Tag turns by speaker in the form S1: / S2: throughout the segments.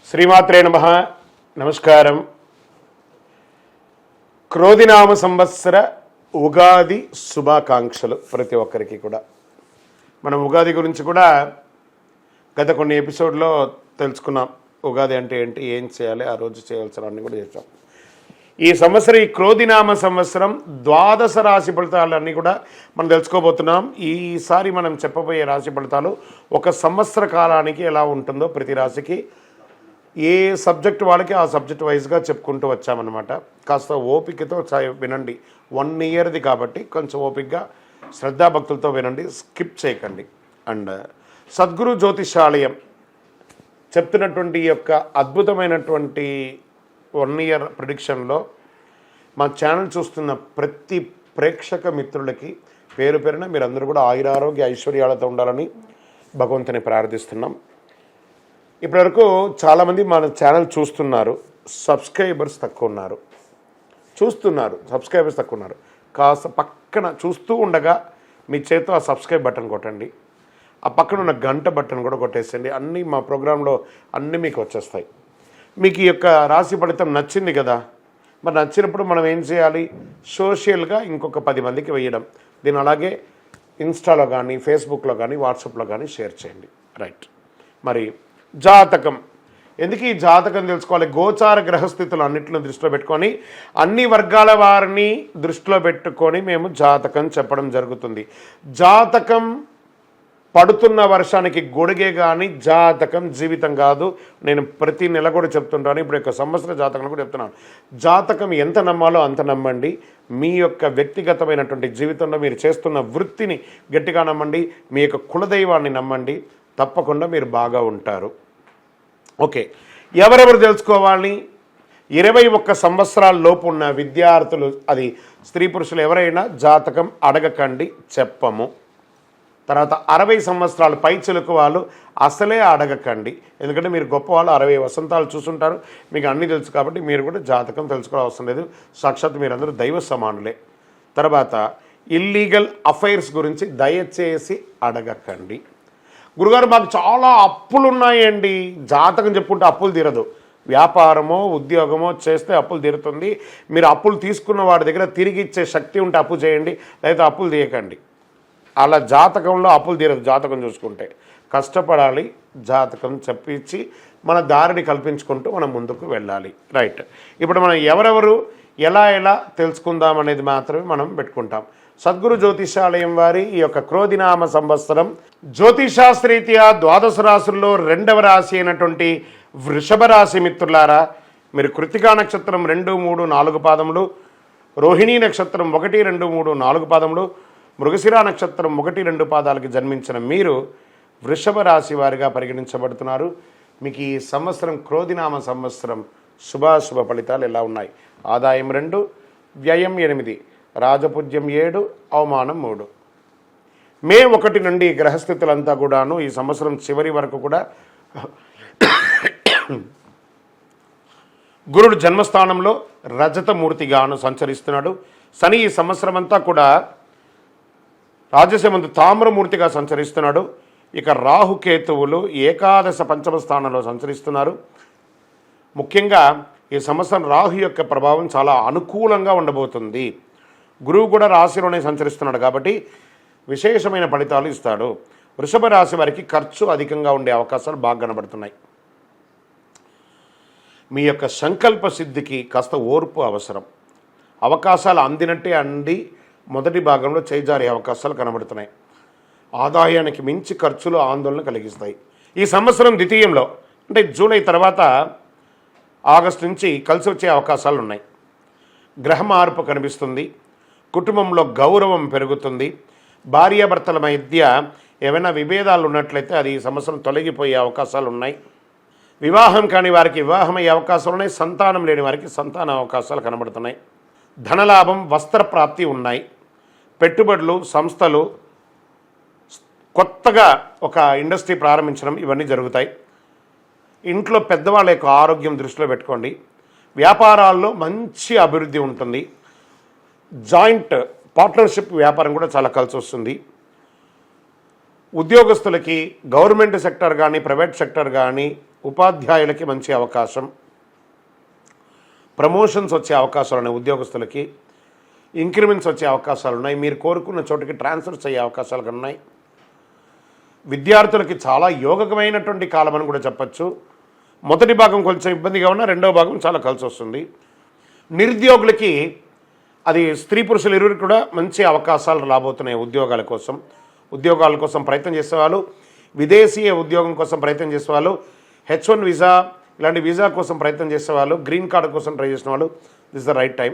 S1: శ్రీమాత్రే నమః. నమస్కారం. క్రోధినామ సంవత్సర ఉగాది శుభాకాంక్షలు ప్రతి ఒక్కరికి కూడా. మనం ఉగాది గురించి కూడా గత కొన్ని ఎపిసోడ్లో తెలుసుకున్నాం. ఉగాది అంటే ఏంటి, ఏం చేయాలి, ఆ రోజు చేయాల్సినవన్నీ కూడా చేసాం. ఈ సంవత్సరం ఈ క్రోధినామ సంవత్సరం ద్వాదశ రాశి ఫలితాలన్నీ కూడా మనం తెలుసుకోబోతున్నాం. ఈసారి మనం చెప్పబోయే రాశి ఫలితాలు ఒక సంవత్సర కాలానికి ఎలా ఉంటుందో ప్రతి రాశికి ఏ సబ్జెక్ట్ వాళ్ళకి ఆ సబ్జెక్ట్ వైజ్గా చెప్పుకుంటూ వచ్చామన్నమాట. కాస్త ఓపికతో వినండి. 1 ఇయర్ది కాబట్టి కొంచెం ఓపికగా శ్రద్ధాభక్తులతో వినండి, స్కిప్ చేయకండి. అండ్ సద్గురు జ్యోతిషాలయం చెప్తున్నటువంటి ఈ యొక్క అద్భుతమైనటువంటి 1 ఇయర్ ప్రిడిక్షన్లో మా ఛానల్ చూస్తున్న ప్రతి ప్రేక్షక మిత్రులకి పేరు పేరున మీరందరూ కూడా ఆయురారోగ్య ఐశ్వర్యాలతో ఉండాలని భగవంతుని ప్రార్థిస్తున్నాం. ఇప్పటివరకు చాలామంది మన ఛానల్ చూస్తున్నారు, సబ్స్క్రైబర్స్ తక్కువ ఉన్నారు. సబ్స్క్రైబర్స్ తక్కువ ఉన్నారు. కాస్త పక్కన చూస్తూ ఉండగా మీ చేతితో ఆ సబ్స్క్రైబ్ బటన్ కొట్టండి. ఆ పక్కన ఉన్న గంట బటన్ కూడా కొట్టేసండి. అన్నీ మా ప్రోగ్రాంలో అన్నీ మీకు వచ్చేస్తాయి. మీకు ఈ యొక్క రాశి ఫలితం నచ్చింది కదా, మరి నచ్చినప్పుడు మనం ఏం చేయాలి? సోషల్గా ఇంకొక 10 మందికి వేయడం. దీన్ని అలాగే ఇన్స్టాలో కానీ, ఫేస్బుక్లో కానీ, వాట్సాప్లో కానీ షేర్ చేయండి. రైట్. మరి జాతకం ఎందుకు ఈ జాతకం తెలుసుకోవాలి? గోచార గ్రహస్థితులు అన్నింటిని దృష్టిలో పెట్టుకొని అన్ని వర్గాల వారిని దృష్టిలో పెట్టుకొని మేము జాతకం చెప్పడం జరుగుతుంది. జాతకం పడుతున్న వర్షానికి గొడుగే కానీ జాతకం జీవితం కాదు. నేను ప్రతి నెల కూడా చెప్తుంటాను, ఇప్పుడు యొక్క సంవత్సర జాతకం కూడా చెప్తున్నాను. జాతకం ఎంత నమ్మాలో అంత నమ్మండి. మీ యొక్క వ్యక్తిగతమైనటువంటి జీవితంలో మీరు చేస్తున్న వృత్తిని గట్టిగా నమ్మండి. మీ యొక్క కులదైవాన్ని నమ్మండి. తప్పకుండా మీరు బాగా ఉంటారు. ఓకే, ఎవరెవరు తెలుసుకోవాలి? 21 సంవత్సరాల లోపు ఉన్న విద్యార్థులు, అది స్త్రీ పురుషులు ఎవరైనా జాతకం అడగకండి, చెప్పము. తర్వాత 60 సంవత్సరాలు పైచిలుకు వాళ్ళు అసలే అడగకండి. ఎందుకంటే మీరు గొప్ప వాళ్ళు, 60 వసంతాలు చూసుంటారు, మీకు అన్నీ తెలుసు కాబట్టి మీరు కూడా జాతకం తెలుసుకోవాల్సిన అవసరం లేదు. సాక్షాత్ మీరందరూ దైవ సమానులే. తర్వాత ఇల్లీగల్ అఫైర్స్ గురించి దయచేసి అడగకండి. గురుగారు మాకు చాలా అప్పులు ఉన్నాయండి, జాతకం చెప్పుకుంటే అప్పులు తీరదు. వ్యాపారమో ఉద్యోగమో చేస్తే అప్పులు తీరుతుంది. మీరు అప్పులు తీసుకున్న వాడి దగ్గర తిరిగి ఇచ్చే శక్తి ఉంటే అప్పు చేయండి, లేదా అప్పులు తీయకండి. అలా జాతకంలో అప్పులు తీరదు. జాతకం చూసుకుంటే కష్టపడాలి, జాతకం చెప్పించి మన దారిని కల్పించుకుంటూ మనం ముందుకు వెళ్ళాలి. రైట్. ఇప్పుడు మనం ఎవరెవరు ఎలా తెలుసుకుందాం అనేది మాత్రమే మనం పెట్టుకుంటాం. సద్గురు జ్యోతిషాలయం వారి ఈ యొక్క క్రోధినామ సంవత్సరం జ్యోతిషాస్త్రీత్యా ద్వాదశ రాశుల్లో 2వ రాశి అయినటువంటి వృషభ రాశి మిత్రులారా, మీరు కృతికా నక్షత్రం 2, 3, 4 పాదములు, రోహిణీ నక్షత్రం 1, 2, 3, 4 పాదములు, మృగశిర నక్షత్రం 1, 2 పాదాలకి జన్మించిన మీరు వృషభ రాశి వారిగా పరిగణించబడుతున్నారు. మీకు ఈ సంవత్సరం క్రోధినామ సంవత్సరం శుభాశుభ ఫలితాలు ఎలా ఉన్నాయి? ఆదాయం 2, వ్యయం 8, రాజపూజ్యం 7, అవమానం 3. మే 1 నుండి గ్రహస్థితులంతా కూడాను ఈ సంవత్సరం చివరి వరకు కూడా గురుడు జన్మస్థానంలో రజతమూర్తిగాను సంచరిస్తున్నాడు. శని ఈ సంవత్సరం అంతా కూడా రాజసమందు తామ్రమూర్తిగా సంచరిస్తున్నాడు. ఇక రాహుకేతువులు ఏకాదశ పంచమ స్థానంలో సంచరిస్తున్నారు. ముఖ్యంగా ఈ సంవత్సరం రాహు యొక్క ప్రభావం చాలా అనుకూలంగా ఉండబోతుంది. గురువు కూడా రాశిలోనే సంచరిస్తున్నాడు కాబట్టి విశేషమైన ఫలితాలు ఇస్తాడు. వృషభ రాశి వారికి ఖర్చు అధికంగా ఉండే అవకాశాలు బాగా కనబడుతున్నాయి. మీ యొక్క సంకల్ప సిద్ధికి కాస్త ఓర్పు అవసరం. అవకాశాలు అందినట్టే అంది మొదటి భాగంలో చేజారే అవకాశాలు కనబడుతున్నాయి. ఆదాయానికి మించి ఖర్చులు ఆందోళన కలిగిస్తాయి. ఈ సంవత్సరం ద్వితీయంలో అంటే జూలై తర్వాత ఆగస్టు నుంచి కలిసి వచ్చే అవకాశాలు ఉన్నాయి. గ్రహ మార్పు కనిపిస్తుంది. కుటుంబంలో గౌరవం పెరుగుతుంది. భార్యాభర్తల మధ్య ఏమైనా విభేదాలు ఉన్నట్లయితే అది ఈ సంవత్సరం తొలగిపోయే అవకాశాలు ఉన్నాయి. వివాహం కాని వారికి వివాహం అయ్యే అవకాశాలు ఉన్నాయి. సంతానం లేని వారికి సంతాన అవకాశాలు కనబడుతున్నాయి. ధనలాభం, వస్త్రప్రాప్తి ఉన్నాయి. పెట్టుబడులు, సంస్థలు, కొత్తగా ఒక ఇండస్ట్రీ ప్రారంభించడం ఇవన్నీ జరుగుతాయి. ఇంట్లో పెద్దవాళ్ళ యొక్క ఆరోగ్యం దృష్టిలో పెట్టుకోండి. వ్యాపారాల్లో మంచి అభివృద్ధి ఉంటుంది. జాయింట్ పార్ట్నర్షిప్ వ్యాపారం కూడా చాలా కలిసి వస్తుంది. ఉద్యోగస్తులకి గవర్నమెంట్ సెక్టర్ కానీ, ప్రైవేట్ సెక్టర్ కానీ, ఉపాధ్యాయులకి మంచి అవకాశం, ప్రమోషన్స్ వచ్చే అవకాశాలు ఉన్నాయి, ఉద్యోగస్తులకి ఇంక్రిమెంట్స్ వచ్చే అవకాశాలు ఉన్నాయి, మీరు కోరుకున్న చోటుకి ట్రాన్స్ఫర్స్ అయ్యే అవకాశాలు ఉన్నాయి. విద్యార్థులకి చాలా యోగకమైనటువంటి కాలం అని కూడా చెప్పచ్చు. మొదటి భాగం కొంచెం ఇబ్బందిగా ఉన్నా రెండవ భాగం చాలా కలిసి వస్తుంది. నిరుద్యోగులకి అది స్త్రీ పురుషులు ఇరువురికి కూడా మంచి అవకాశాలు రాబోతున్నాయి. ఉద్యోగాల కోసం ప్రయత్నం చేసేవాళ్ళు, విదేశీయ ఉద్యోగం కోసం ప్రయత్నం చేసేవాళ్ళు, H1 వీసా ఇలాంటి వీసా కోసం ప్రయత్నం చేసేవాళ్ళు, గ్రీన్ కార్డు కోసం ట్రై చేసిన వాళ్ళు, దిస్ ద రైట్ టైం.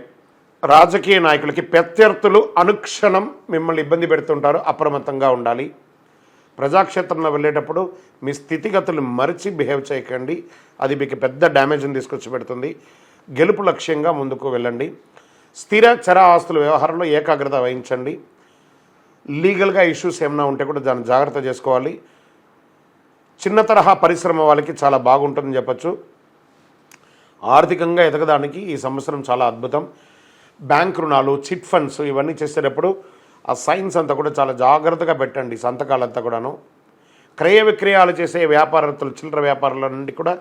S1: రాజకీయ నాయకులకి ప్రత్యర్థులు అనుక్షణం మిమ్మల్ని ఇబ్బంది పెడుతుంటారు, అప్రమత్తంగా ఉండాలి. ప్రజాక్షేత్రంలో వెళ్ళేటప్పుడు మీ స్థితిగతులు మరిచి బిహేవ్ చేయకండి, అది మీకు పెద్ద డ్యామేజ్ని తీసుకొచ్చి పెడుతుంది. గెలుపు లక్ష్యంగా ముందుకు వెళ్ళండి. స్థిర చర ఆస్తుల వ్యవహారంలో ఏకాగ్రత వహించండి. లీగల్గా ఇష్యూస్ ఏమైనా ఉంటే కూడా దాన్ని జాగ్రత్త చేసుకోవాలి. చిన్న తరహా పరిశ్రమ వాళ్ళకి చాలా బాగుంటుందని చెప్పచ్చు. ఆర్థికంగా ఎదగడానికి ఈ సంవత్సరం చాలా అద్భుతం. బ్యాంక్ రుణాలు, చిట్ ఫండ్స్ ఇవన్నీ చేసేటప్పుడు ఆ సైన్స్ అంతా కూడా చాలా జాగ్రత్తగా పెట్టండి, సంతకాలంతా కూడాను. క్రయ విక్రయాలు చేసే వ్యాపారస్తులు, చిల్లర వ్యాపారుల నుండి కూడా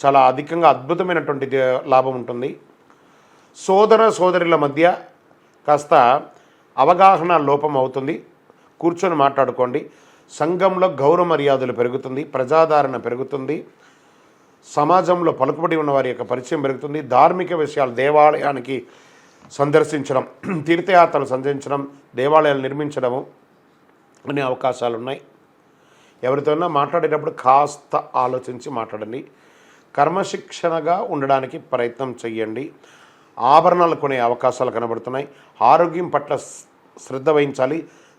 S1: చాలా అధికంగా అద్భుతమైనటువంటి లాభం ఉంటుంది. సోదరుల మధ్య కాస్త అవగాహన లోపం అవుతుంది, కూర్చొని మాట్లాడుకోండి. సంఘంలో గౌరవ మర్యాదలు పెరుగుతుంది, ప్రజాదరణ పెరుగుతుంది, సమాజంలో పలుకుబడి ఉన్న వారి యొక్క పరిచయం పెరుగుతుంది. ధార్మిక విషయాలు, దేవాలయానికి సందర్శించడం, తీర్థయాత్రలు సందర్శించడం, దేవాలయాలు నిర్మించడము అనే అవకాశాలు ఉన్నాయి. ఎవరితోనైనా మాట్లాడేటప్పుడు కాస్త ఆలోచించి మాట్లాడండి. క్రమశిక్షణగా ఉండడానికి ప్రయత్నం చేయండి. ఆభరణాలు కొనే అవకాశాలు కనబడుతున్నాయి. ఆరోగ్యం పట్ల శ్రద్ధ వహించాలి.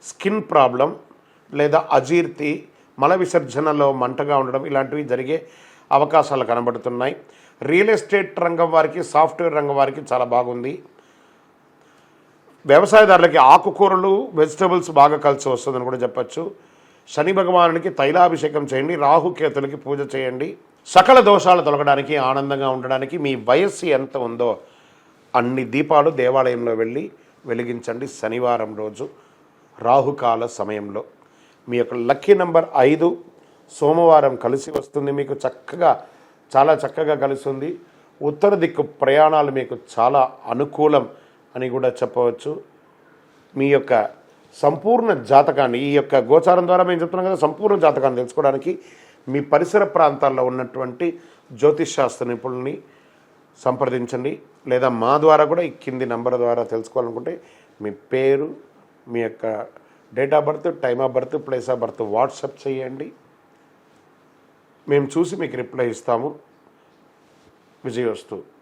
S1: స్కిన్ ప్రాబ్లం లేదా అజీర్తి, మల విసర్జనలో మంటగా ఉండడం ఇలాంటివి జరిగే అవకాశాలు కనబడుతున్నాయి. రియల్ ఎస్టేట్ రంగం వారికి, సాఫ్ట్వేర్ రంగం వారికి చాలా బాగుంది. వ్యవసాయదారులకి ఆకుకూరలు, వెజిటబుల్స్ బాగా కలిసి వస్తుందని కూడా చెప్పచ్చు. శని భగవానునికి తైలాభిషేకం చేయండి. రాహుకేతులకి పూజ చేయండి. సకల దోషాలు తొలగడానికి, ఆనందంగా ఉండడానికి మీ వయస్సు ఎంత ఉందో అన్ని దీపాలు దేవాలయంలో వెళ్ళి వెలిగించండి శనివారం రోజు రాహుకాల సమయంలో. మీ యొక్క లక్కీ నెంబర్ 5. సోమవారం కలిసి వస్తుంది, మీకు చాలా చక్కగా కలుస్తుంది. ఉత్తర దిక్కు ప్రయాణాలు మీకు చాలా అనుకూలం అని కూడా చెప్పవచ్చు. మీ యొక్క సంపూర్ణ జాతకాన్ని, ఈ యొక్క గోచారం ద్వారా మేము చెప్తున్నాం కదా, సంపూర్ణ జాతకాన్ని తెలుసుకోవడానికి మీ పరిసర ప్రాంతాల్లో ఉన్నటువంటి జ్యోతిష్ శాస్త్ర నిపుణుల్ని సంప్రదించండి. లేదా మా ద్వారా కూడా ఈ కింది నంబర్ ద్వారా తెలుసుకోవాలనుకుంటే మీ పేరు, మీ యొక్క date of birth, time of birth, place of birth WhatsApp చేయండి. మేము చూసి మీకు రిప్లై ఇస్తాము. విజయోస్తు.